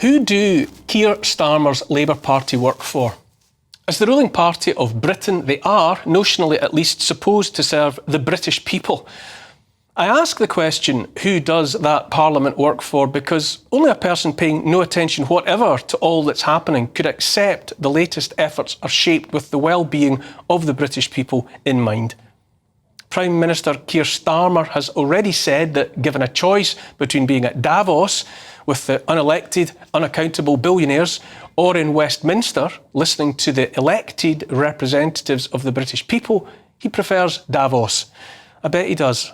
Who do Keir Starmer's Labour Party work for? As the ruling party of Britain, they are, notionally at least, supposed to serve the British people. I ask the question, who does that Parliament work for, because only a person paying no attention whatever to all that's happening could accept the latest efforts are shaped with the well-being of the British people in mind. Prime Minister Keir Starmer has already said that given a choice between being at Davos with the unelected, unaccountable billionaires or in Westminster listening to the elected representatives of the British people, he prefers Davos. I bet he does.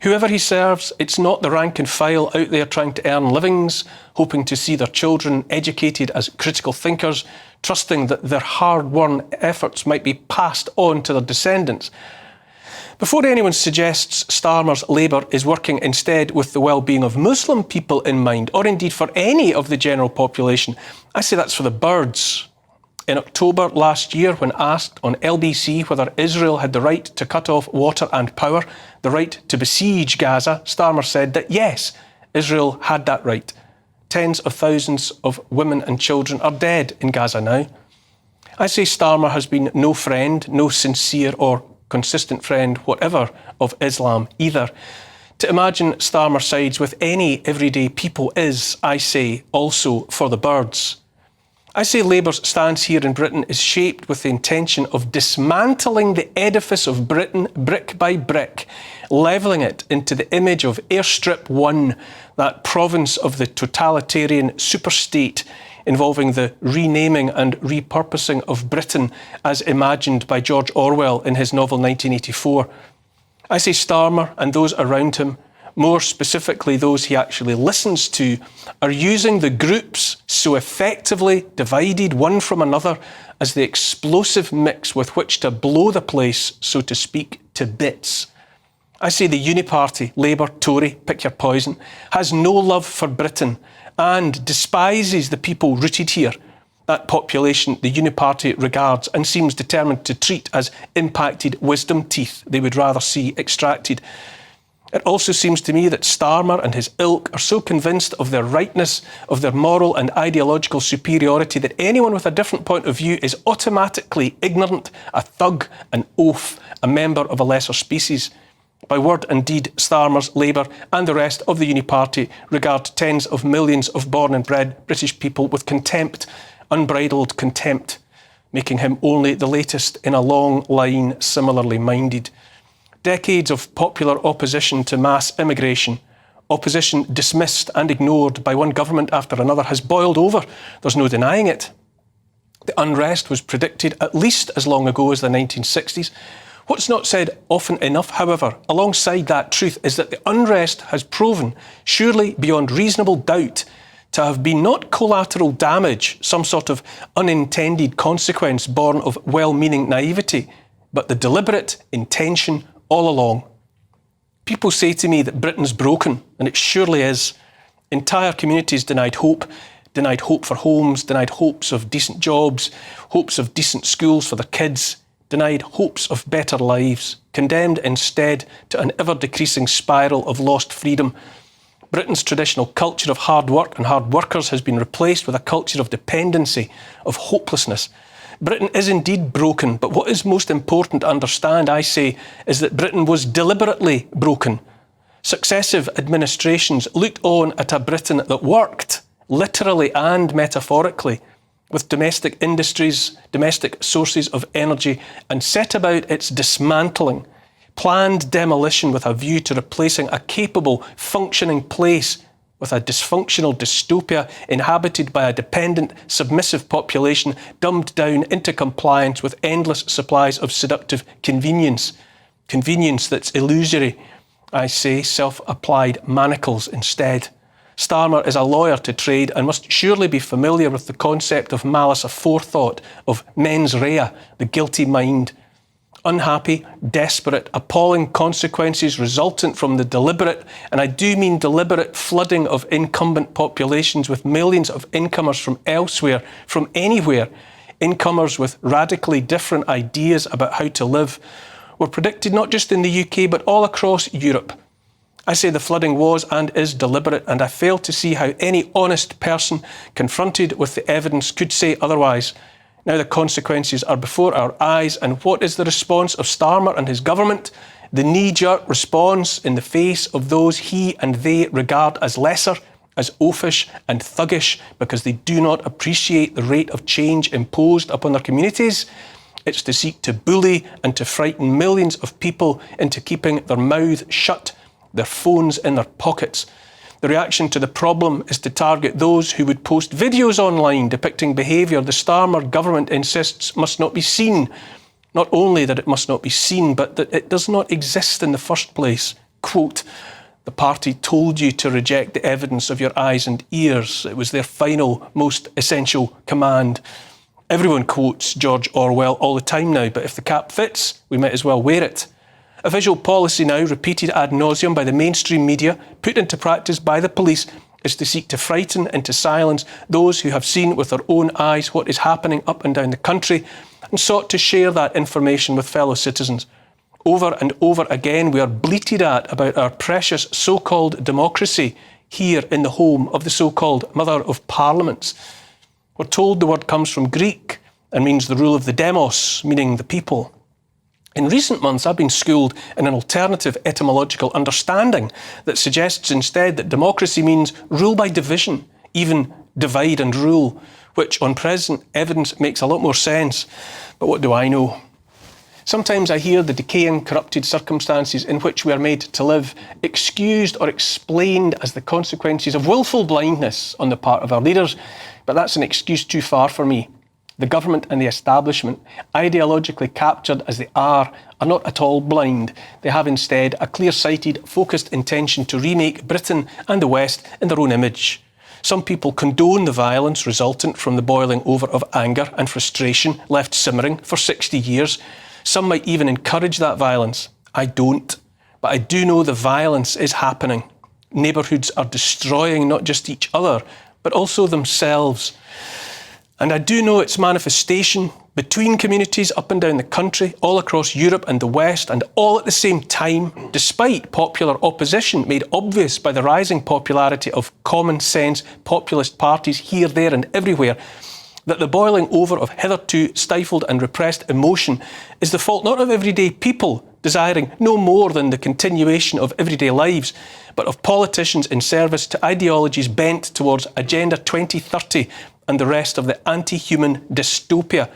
Whoever he serves, it's not the rank and file out there trying to earn livings, hoping to see their children educated as critical thinkers, trusting that their hard-won efforts might be passed on to their descendants. Before anyone suggests Starmer's Labour is working instead with the well-being of Muslim people in mind, or indeed for any of the general population, I say that's for the birds. In October last year, when asked on LBC whether Israel had the right to cut off water and power, the right to besiege Gaza, Starmer said that yes, Israel had that right. Tens of thousands of women and children are dead in Gaza now. I say Starmer has been no friend, no sincere or consistent friend, whatever, of Islam either. To imagine Starmer sides with any everyday people is, I say, also for the birds. I say Labour's stance here in Britain is shaped with the intention of dismantling the edifice of Britain brick by brick, levelling it into the image of Airstrip 1, that province of the totalitarian superstate involving the renaming and repurposing of Britain as imagined by George Orwell in his novel 1984. I say Starmer and those around him, more specifically those he actually listens to, are using the groups so effectively divided one from another as the explosive mix with which to blow the place, so to speak, to bits. I say the Uniparty, Labour, Tory, pick your poison, has no love for Britain and despises the people rooted here. That population the Uniparty regards and seems determined to treat as impacted wisdom teeth they would rather see extracted. It also seems to me that Starmer and his ilk are so convinced of their rightness, of their moral and ideological superiority, that anyone with a different point of view is automatically ignorant, a thug, an oaf, a member of a lesser species. By word and deed, Starmer's Labour and the rest of the Uniparty regard tens of millions of born and bred British people with contempt, unbridled contempt, making him only the latest in a long line similarly minded. Decades of popular opposition to mass immigration, opposition dismissed and ignored by one government after another, has boiled over. There's no denying it. The unrest was predicted at least as long ago as the 1960s. What's not said often enough, however, alongside that truth, is that the unrest has proven, surely beyond reasonable doubt, to have been not collateral damage, some sort of unintended consequence born of well-meaning naivety, but the deliberate intention all along. People say to me that Britain's broken, and it surely is. Entire communities denied hope for homes, denied hopes of decent jobs, hopes of decent schools for their kids, denied hopes of better lives, condemned instead to an ever-decreasing spiral of lost freedom. Britain's traditional culture of hard work and hard workers has been replaced with a culture of dependency, of hopelessness. Britain is indeed broken, but what is most important to understand, I say, is that Britain was deliberately broken. Successive administrations looked on at a Britain that worked, literally and metaphorically, with domestic industries, domestic sources of energy, and set about its dismantling, planned demolition with a view to replacing a capable, functioning place with a dysfunctional dystopia inhabited by a dependent, submissive population dumbed down into compliance with endless supplies of seductive convenience. Convenience that's illusory. I say self-applied manacles instead. Starmer is a lawyer to trade and must surely be familiar with the concept of malice aforethought, of mens rea, the guilty mind. Unhappy, desperate, appalling consequences resultant from the deliberate, and I do mean deliberate, flooding of incumbent populations with millions of incomers from elsewhere, from anywhere, incomers with radically different ideas about how to live, were predicted not just in the UK but all across Europe. I say the flooding was and is deliberate, and I fail to see how any honest person confronted with the evidence could say otherwise. Now the consequences are before our eyes, and what is the response of Starmer and his government? The knee-jerk response in the face of those he and they regard as lesser, as oafish and thuggish, because they do not appreciate the rate of change imposed upon their communities. It's to seek to bully and to frighten millions of people into keeping their mouths shut, their phones in their pockets. The reaction to the problem is to target those who would post videos online depicting behaviour the Starmer government insists must not be seen. Not only that it must not be seen, but that it does not exist in the first place. Quote, "The party told you to reject the evidence of your eyes and ears. It was their final, most essential command." Everyone quotes George Orwell all the time now, but if the cap fits, we might as well wear it. A visual policy now, repeated ad nauseum by the mainstream media, put into practice by the police, is to seek to frighten into silence those who have seen with their own eyes what is happening up and down the country and sought to share that information with fellow citizens. Over and over again, we are bleated at about our precious so-called democracy here in the home of the so-called Mother of Parliaments. We're told the word comes from Greek and means the rule of the demos, meaning the people. In recent months, I've been schooled in an alternative etymological understanding that suggests instead that democracy means rule by division, even divide and rule, which on present evidence makes a lot more sense. But what do I know? Sometimes I hear the decaying, corrupted circumstances in which we are made to live excused or explained as the consequences of willful blindness on the part of our leaders, but that's an excuse too far for me. The government and the establishment, ideologically captured as they are not at all blind. They have instead a clear-sighted, focused intention to remake Britain and the West in their own image. Some people condone the violence resultant from the boiling over of anger and frustration left simmering for 60 years. Some might even encourage that violence. I don't. But I do know the violence is happening. Neighbourhoods are destroying not just each other, but also themselves. And I do know its manifestation between communities up and down the country, all across Europe and the West, and all at the same time, despite popular opposition made obvious by the rising popularity of common sense populist parties here, there and everywhere, that the boiling over of hitherto stifled and repressed emotion is the fault not of everyday people desiring no more than the continuation of everyday lives, but of politicians in service to ideologies bent towards Agenda 2030 and the rest of the anti-human dystopia.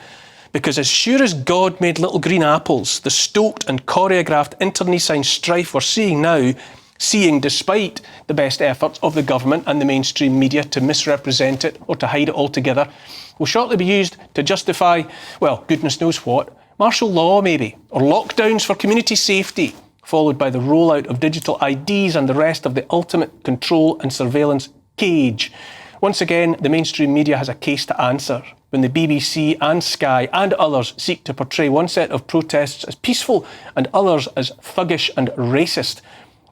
Because as sure as God made little green apples, the stoked and choreographed internecine strife we're seeing now, seeing despite the best efforts of the government and the mainstream media to misrepresent it or to hide it altogether, will shortly be used to justify, well, goodness knows what, martial law maybe, or lockdowns for community safety, followed by the rollout of digital IDs and the rest of the ultimate control and surveillance cage. Once again, the mainstream media has a case to answer when the BBC and Sky and others seek to portray one set of protests as peaceful and others as thuggish and racist.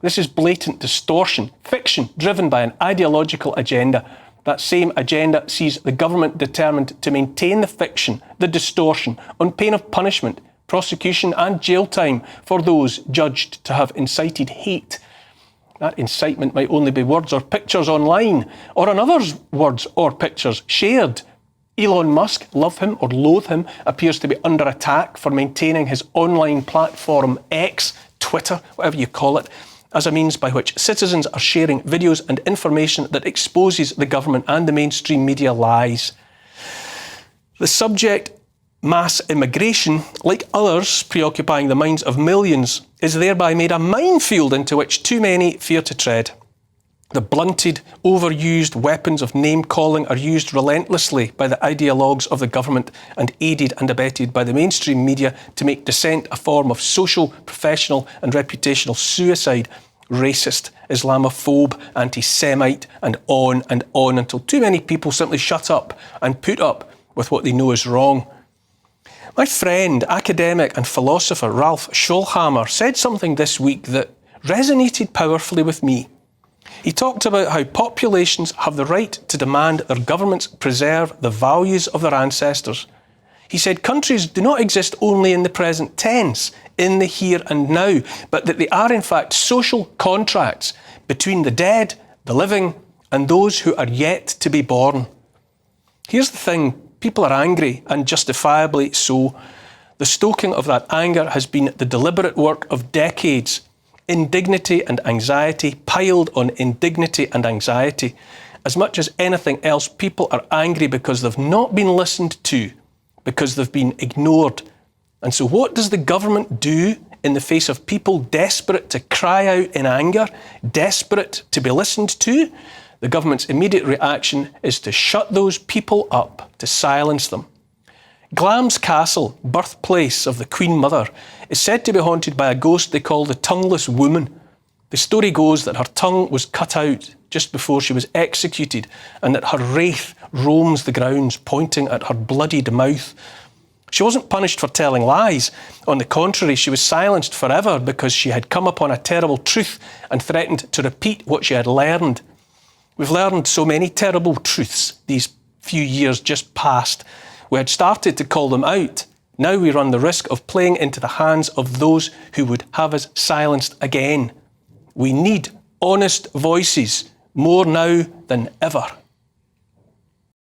This is blatant distortion, fiction driven by an ideological agenda. That same agenda sees the government determined to maintain the fiction, the distortion, on pain of punishment, prosecution and jail time for those judged to have incited hate. That incitement might only be words or pictures online, or on others' words or pictures shared. Elon Musk, love him or loathe him, appears to be under attack for maintaining his online platform X, Twitter, whatever you call it, as a means by which citizens are sharing videos and information that exposes the government and the mainstream media lies. The subject, mass immigration, like others preoccupying the minds of millions, is thereby made a minefield into which too many fear to tread. The blunted, overused weapons of name-calling are used relentlessly by the ideologues of the government and aided and abetted by the mainstream media to make dissent a form of social, professional and reputational suicide. Racist, Islamophobe, anti-Semite and on until too many people simply shut up and put up with what they know is wrong. My friend, academic and philosopher Ralph Scholhammer said something this week that resonated powerfully with me. He talked about how populations have the right to demand their governments preserve the values of their ancestors. He said countries do not exist only in the present tense, in the here and now, but that they are in fact social contracts between the dead, the living, and those who are yet to be born. Here's the thing, people are angry, and justifiably so. The stoking of that anger has been the deliberate work of decades. Indignity and anxiety piled on indignity and anxiety. As much as anything else, people are angry because they've not been listened to, because they've been ignored. And so what does the government do in the face of people desperate to cry out in anger, desperate to be listened to? The government's immediate reaction is to shut those people up, to silence them. Glamis Castle, birthplace of the Queen Mother, is said to be haunted by a ghost they call the Tongueless Woman. The story goes that her tongue was cut out just before she was executed, and that her wraith roams the grounds, pointing at her bloodied mouth. She wasn't punished for telling lies. On the contrary, she was silenced forever because she had come upon a terrible truth and threatened to repeat what she had learned. We've learned so many terrible truths these few years just past. We had started to call them out. Now we run the risk of playing into the hands of those who would have us silenced again. We need honest voices more now than ever.